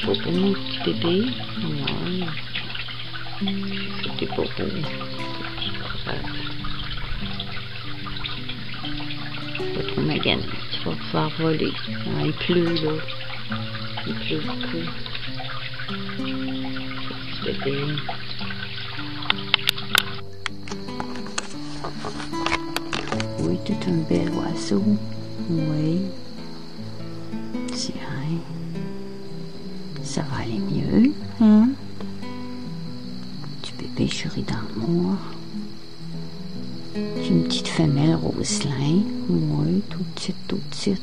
beau, mon petit bébé. Ouais. C'était beau. Pas trop magané. Tu vas pouvoir voler. Ah, il pleut, là. Il pleut beaucoup. Petit bébé. Oui, tout un bel oiseau. Oui. Tiens. Ça va aller mieux, hein? Petit bébé chéri d'amour. C'est une petite femelle roselin. Oui, tout petite.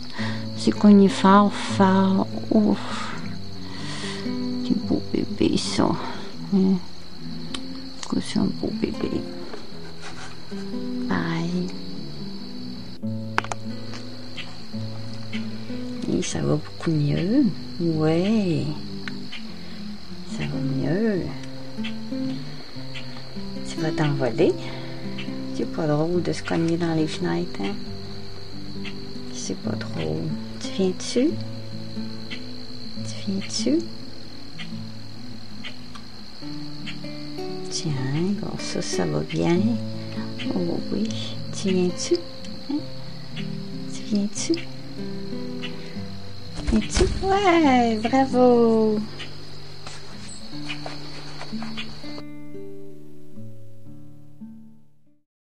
C'est cogné fort. Ouf. Petit beau bébé, ça. Hein? C'est un beau bébé. Bye. Et ça va beaucoup mieux. Ouais. Ça va mieux. Tu vas t'envoler. C'est pas drôle de se cogner dans les fenêtres, hein? C'est pas drôle. Tu viens dessus? Tiens, bon, ça va bien. Oh oui. Tu viens dessus? Hein? Tu viens dessus? Ouais, bravo!